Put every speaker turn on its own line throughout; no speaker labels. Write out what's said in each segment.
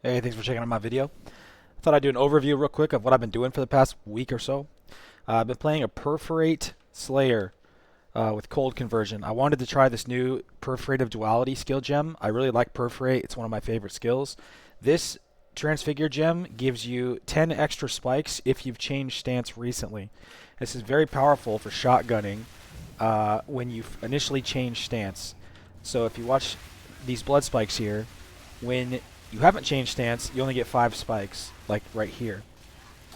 Hey, thanks for checking out my video. I thought I'd do an overview real quick of what I've been doing for the past week or so. I've been playing a Perforate Slayer with cold conversion. I wanted to try this new Perforative Duality skill gem. I really like Perforate. It's one of my favorite skills. This Transfigure gem gives you 10 extra spikes if you've changed stance recently. This is very powerful for shotgunning when you initially change stance. So if you watch these blood spikes here, when you haven't changed stance, you only get 5 spikes, like right here.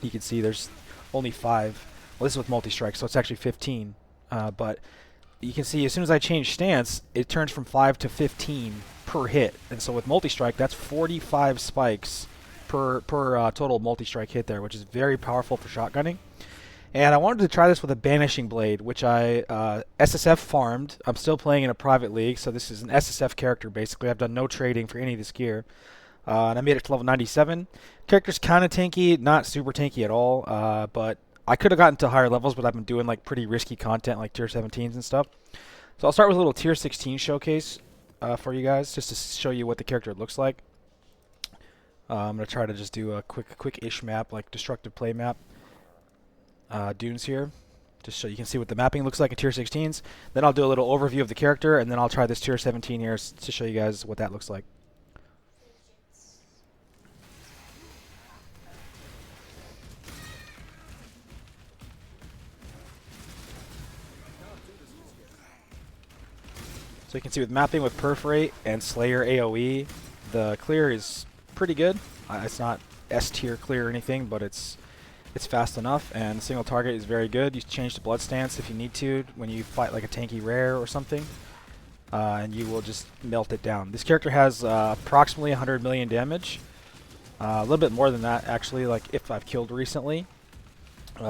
You can see there's only 5. Well, this is with multi-strike, so it's actually 15. But you can see as soon as I change stance, it turns from 5 to 15 per hit. And so with multi-strike, that's 45 spikes per total multi-strike hit there, which is very powerful for shotgunning. And I wanted to try this with a Banishing Blade, which I SSF farmed. I'm still playing in a private league, so this is an SSF character basically. I've done no trading for any of this gear. And I made it to level 97. Character's kind of tanky, not super tanky at all, but I could have gotten to higher levels, but I've been doing like pretty risky content like tier 17s and stuff. So I'll start with a little tier 16 showcase for you guys, just to show you what the character looks like. I'm going to try to just do a quick-ish map, like destructive play map. Dunes here, just so you can see what the mapping looks like in tier 16s. Then I'll do a little overview of the character, and then I'll try this tier 17 here to show you guys what that looks like. So you can see with mapping with Perforate and Slayer AoE, the clear is pretty good. It's not S tier clear or anything, but it's fast enough, and single target is very good. You change the blood stance if you need to when you fight like a tanky rare or something, and you will just melt it down. This character has approximately 100 million damage, a little bit more than that actually, like if I've killed recently,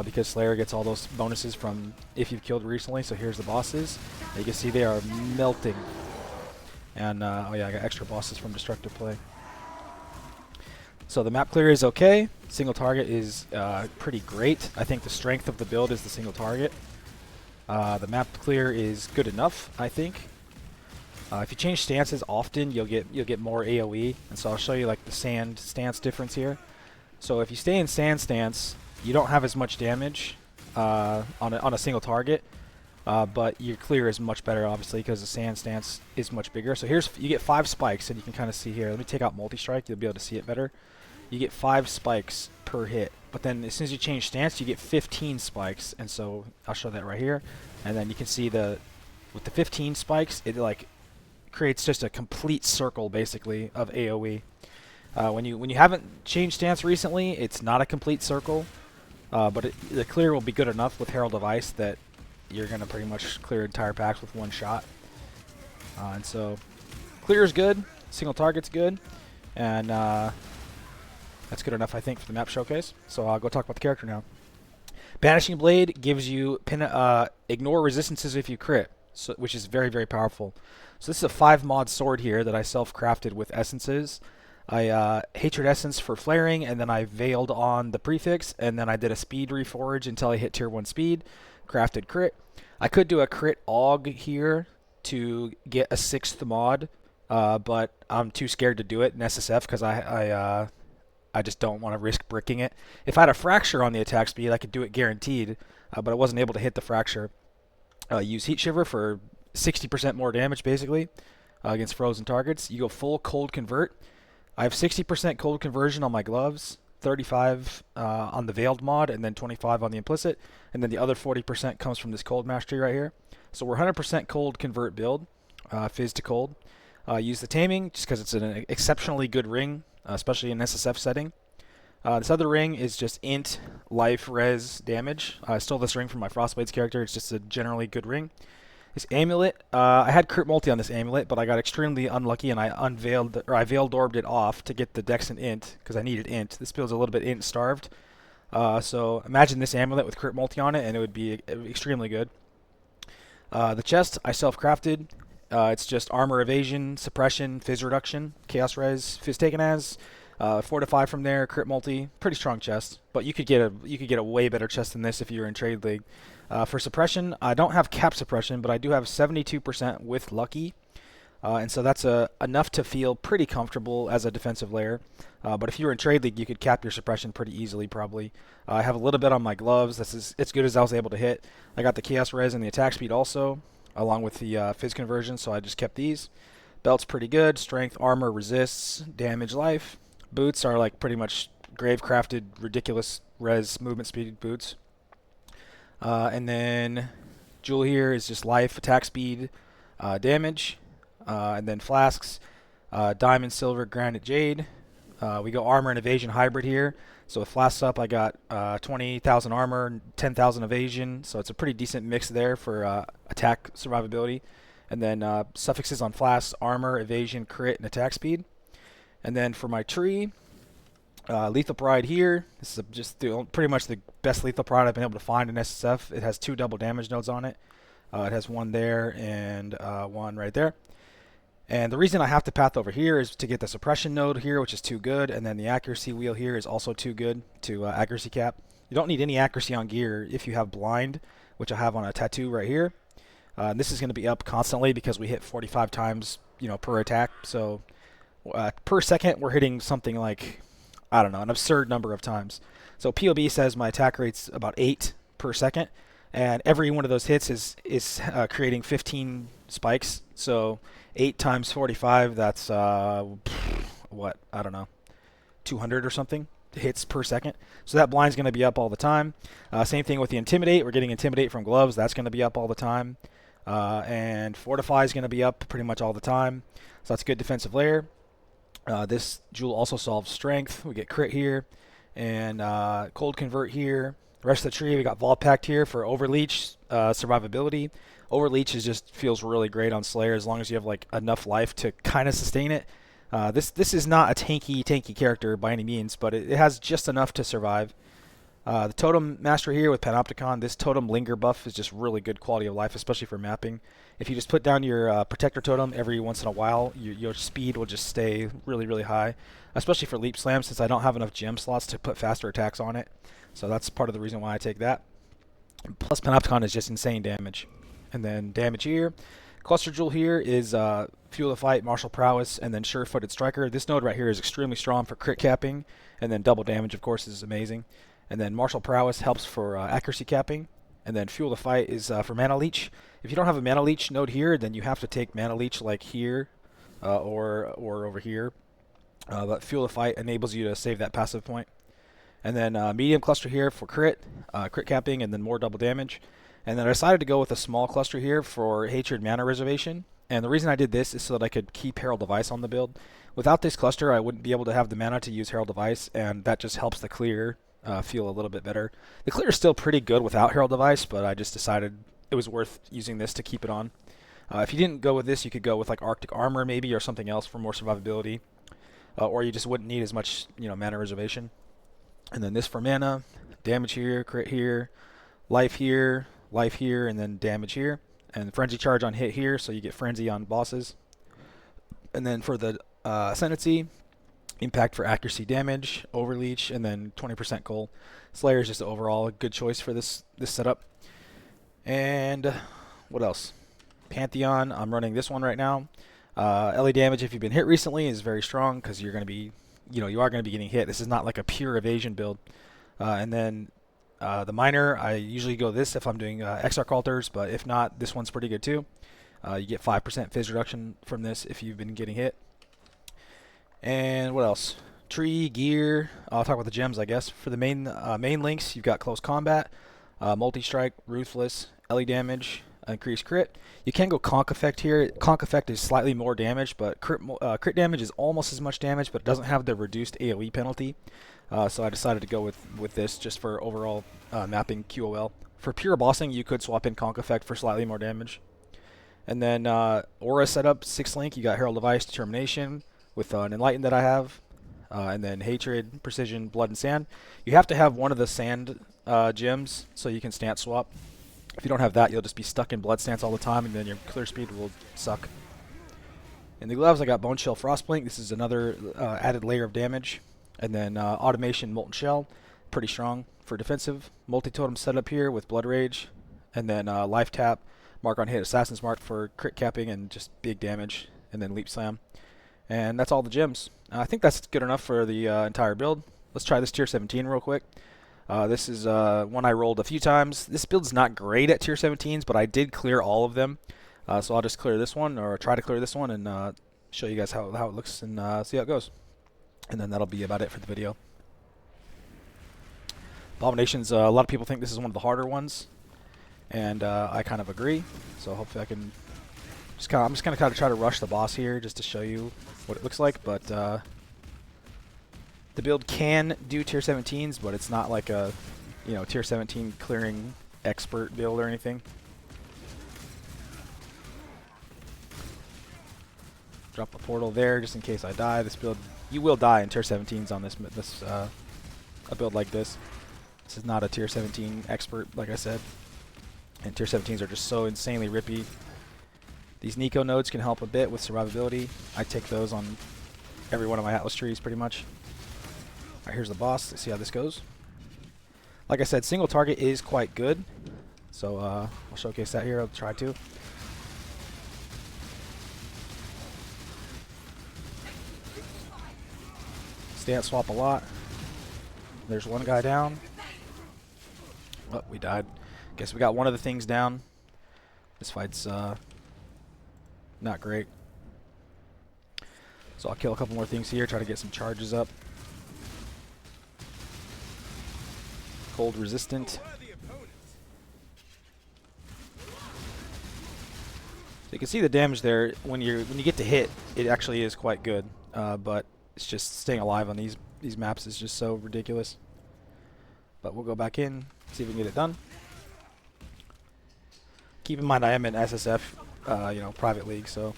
because Slayer gets all those bonuses from if you've killed recently. So here's the bosses. You can see they are melting, and oh yeah, I got extra bosses from destructive play. So the map clear is okay. Single target is pretty great. I think the strength of the build is the single target. The map clear is good enough, I think. If you change stances often, you'll get more AoE, and so I'll show you like the sand stance difference here. So if you stay in sand stance, you don't have as much damage on a single target, but your clear is much better, obviously, because the sand stance is much bigger. So here's you get 5 spikes, and you can kind of see here. Let me take out multi-strike; you'll be able to see it better. You get 5 spikes per hit, but then as soon as you change stance, you get 15 spikes, and so I'll show that right here. And then you can see with the 15 spikes, it like creates just a complete circle basically of AoE. When you haven't changed stance recently, it's not a complete circle, but the clear will be good enough with Herald of Ice that you're gonna pretty much clear entire packs with one shot. And so clear is good, single target's good, and that's good enough, I think, for the map showcase. So I'll go talk about the character now. Banishing Blade gives you ignore resistances if you crit, so, which is very, very powerful. So this is a 5 mod sword here that I self-crafted with essences. I Hatred Essence for flaring, and then I veiled on the prefix, and then I did a speed reforge until I hit tier 1 speed. Crafted crit. I could do a crit aug here to get a 6th mod, but I'm too scared to do it in SSF because I just don't want to risk bricking it. If I had a fracture on the attack speed, I could do it guaranteed, but I wasn't able to hit the fracture. Use Heat Shiver for 60% more damage, basically, against frozen targets. You go full cold convert. I have 60% cold conversion on my gloves, 35 on the veiled mod, and then 25 on the implicit, and then the other 40% comes from this cold mastery right here. So we're 100% cold convert build, fizz to cold. Use the taming just because it's an exceptionally good ring, especially in SSF setting. This other ring is just int life res damage. I stole this ring from my Frostblade's character. It's just a generally good ring. This amulet, I had crit multi on this amulet, but I got extremely unlucky and I veiled orbed it off to get the dex and int because I needed int. This build's a little bit int starved. So imagine this amulet with crit multi on it, and it would be extremely good. The chest I self-crafted. It's just armor evasion, suppression, fizz reduction, chaos res, fizz taken as, 4 to 5 from there, crit multi, pretty strong chest. But you could get a way better chest than this if you were in trade league. For suppression, I don't have cap suppression, but I do have 72% with lucky. And so that's enough to feel pretty comfortable as a defensive layer. But if you were in Trade League, you could cap your suppression pretty easily, probably. I have a little bit on my gloves. This is as good as I was able to hit. I got the Chaos Res and the attack speed also, along with the Fizz conversion, so I just kept these. Belt's pretty good. Strength, armor, resists, damage, life. Boots are like pretty much grave-crafted, ridiculous res movement speed boots. And then Jewel here is just life, attack speed, damage. And then flasks, diamond, silver, granite, jade. We go armor and evasion hybrid here. So with flasks up, I got 20,000 armor, 10,000 evasion. So it's a pretty decent mix there for attack survivability. And then suffixes on flasks, armor, evasion, crit, and attack speed. And then for my tree, lethal pride here. This is just pretty much the best lethal pride I've been able to find in SSF. It has 2 double damage nodes on it. It has 1 there and 1 right there. And the reason I have to path over here is to get the suppression node here, which is too good, and then the accuracy wheel here is also too good to accuracy cap. You don't need any accuracy on gear if you have blind, which I have on a tattoo right here. And this is going to be up constantly because we hit 45 times, per attack. So per second, we're hitting something like, I don't know, an absurd number of times. So POB says my attack rate's about 8 per second, and every one of those hits is creating 15 spikes. So 8 times 45, that's what, I don't know, 200 or something hits per second. So that blind's going to be up all the time. Same thing with the Intimidate. We're getting Intimidate from gloves. That's going to be up all the time. And Fortify is going to be up pretty much all the time. So that's a good defensive layer. This Jewel also solves Strength. We get Crit here. And Cold Convert here. The rest of the tree, we got Vault Pact here for Overleach survivability. Overleach just feels really great on Slayer as long as you have like enough life to kind of sustain it. This is not a tanky character by any means, but it has just enough to survive. The Totem Master here with Panopticon, this Totem Linger buff is just really good quality of life, especially for mapping. If you just put down your Protector Totem every once in a while, your speed will just stay really high, especially for Leap Slam since I don't have enough gem slots to put faster attacks on it. So that's part of the reason why I take that. Plus Panopticon is just insane damage. And then damage here. Cluster Jewel here is Fuel the Fight, Martial Prowess, and then Sure-Footed Striker. This node right here is extremely strong for crit capping, and then double damage, of course, is amazing. And then Martial Prowess helps for accuracy capping, and then Fuel the Fight is for Mana Leech. If you don't have a Mana Leech node here, then you have to take Mana Leech like here or over here. But Fuel the Fight enables you to save that passive point. And then medium cluster here for crit capping, and then more double damage. And then I decided to go with a small cluster here for Hatred Mana Reservation. And the reason I did this is so that I could keep Herald of Ice on the build. Without this cluster, I wouldn't be able to have the mana to use Herald of Ice, and that just helps the clear feel a little bit better. The clear is still pretty good without Herald of Ice, but I just decided it was worth using this to keep it on. If you didn't go with this, you could go with like Arctic Armor maybe, or something else for more survivability. Or you just wouldn't need as much mana reservation. And then this for mana, damage here, crit here, life here, and then damage here. And Frenzy Charge on hit here, so you get Frenzy on bosses. And then for the Ascendancy, Impact for accuracy damage, Overleach, and then 20% Coal. Slayer is just overall a good choice for this setup. And what else? Pantheon, I'm running this one right now. LA damage, if you've been hit recently, is very strong because you're going to be, you are going to be getting hit. This is not like a pure evasion build. And then the Miner, I usually go this if I'm doing Exarch Altars, but if not, this one's pretty good too. You get 5% Fizz reduction from this if you've been getting hit. And what else? Tree, gear, I'll talk about the gems, I guess. For the main links, you've got Close Combat, Multi-Strike, Ruthless, LE damage, increased crit. You can go Conk Effect here. Conk Effect is slightly more damage, but crit damage is almost as much damage, but it doesn't have the reduced AoE penalty. So I decided to go with this just for overall mapping QOL. For pure bossing, you could swap in Conk Effect for slightly more damage. And then Aura setup, 6 link, you got Herald of Ice, Determination, with an Enlighten that I have. And then Hatred, Precision, Blood, and Sand. You have to have one of the Sand gems so you can stance swap. If you don't have that, you'll just be stuck in Blood stance all the time, and then your clear speed will suck. In the gloves, I got Bone Shell Frostblink. This is another added layer of damage. And then Automation Molten Shell, pretty strong for defensive. Multi-Totem setup here with Blood Rage. And then Life Tap, Mark on Hit, Assassin's Mark for crit capping and just big damage. and then Leap Slam. And that's all the gems. I think that's good enough for the entire build. Let's try this tier 17 real quick. This is one I rolled a few times. This build's not great at tier 17s, but I did clear all of them. So I'll just clear this one, or try to clear this one, and show you guys how it looks and see how it goes. And then that'll be about it for the video. Abominations, a lot of people think this is one of the harder ones, and I kind of agree. So hopefully I can I'm just gonna kind of try to rush the boss here just to show you what it looks like. But the build can do tier 17s, but it's not like a tier 17 clearing expert build or anything. Drop a portal there just in case I die. This build, you will die in tier 17s on a build like this. This is not a tier 17 expert, like I said. And tier 17s are just so insanely rippy. These Nico nodes can help a bit with survivability. I take those on every one of my Atlas trees pretty much. Alright, here's the boss. Let's see how this goes. Like I said, single target is quite good. So I'll showcase that here. I'll try to. Stance swap a lot. There's one guy down. Oh, we died. Guess we got one of the things down. This fight's not great. So I'll kill a couple more things here, try to get some charges up. Cold resistant. So you can see the damage there. When you get to hit, it actually is quite good. But it's just staying alive on these maps is just so ridiculous. But we'll go back in, see if we can get it done. Keep in mind I am in SSF, private league, so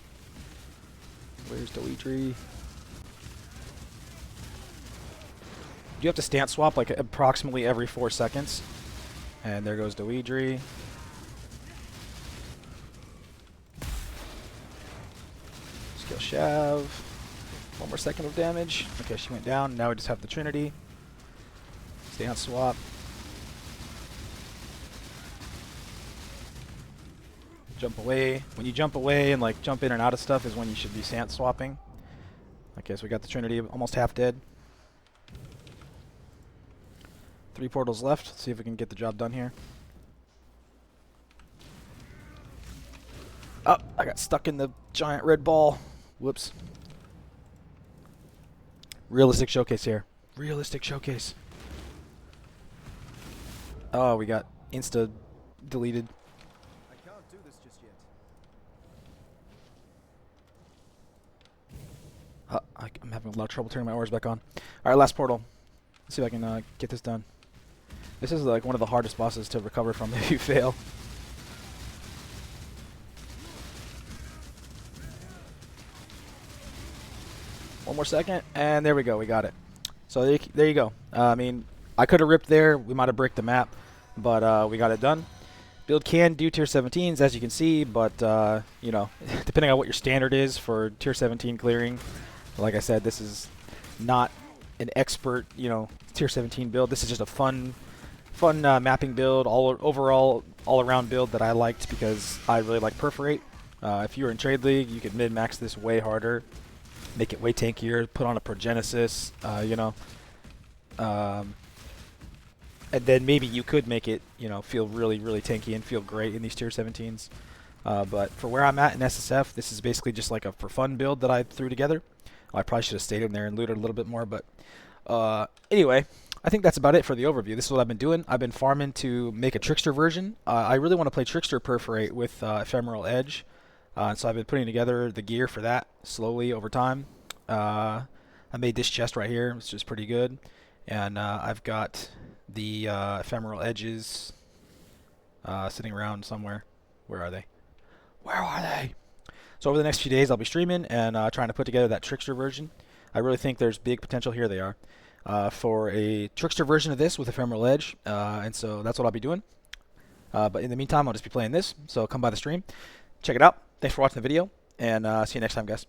where's Doitry? You have to stance swap like approximately every 4 seconds. And there goes Doitry. Skill Shav. 1 more second of damage. Okay, she went down. Now we just have the Trinity. Stance swap. Jump away. When you jump away and like jump in and out of stuff is when you should be stance swapping. Okay, so we got the Trinity almost half dead. 3 portals left. Let's see if we can get the job done here. Oh, I got stuck in the giant red ball. Whoops. Realistic showcase here. Realistic showcase. Oh, we got insta deleted.
I can't do this just yet.
I'm having a lot of trouble turning my ores back on. Alright, last portal. Let's see if I can get this done. This is like one of the hardest bosses to recover from if you fail. One more second, and there we go. We got it. So there you go. I mean, I could have ripped there. We might have bricked the map, but we got it done. Build can do tier 17s, as you can see, but depending on what your standard is for tier 17 clearing, like I said, this is not an expert, tier 17 build. This is just a fun mapping build, overall all-around build that I liked because I really like Perforate. If you were in Trade League, you could mid-max this way harder, make it way tankier, put on a Progenesis, and then maybe you could make it, feel really, really tanky and feel great in these tier 17s. But for where I'm at in SSF, this is basically just like a for fun build that I threw together. I probably should have stayed in there and looted a little bit more, but anyway, I think that's about it for the overview. This is what I've been doing. I've been farming to make a Trickster version. I really want to play Trickster Perforate with Ephemeral Edge, so I've been putting together the gear for that slowly over time. I made this chest right here, which is pretty good, and I've got the Ephemeral Edges sitting around somewhere. Where are they? Where are they? So over the next few days, I'll be streaming and trying to put together that Trickster version. I really think there's big potential here. They are. For a Trickster version of this with Ephemeral Edge, and so that's what I'll be doing. But in the meantime, I'll just be playing this, so come by the stream. Check it out. Thanks for watching the video, and see you next time, guys.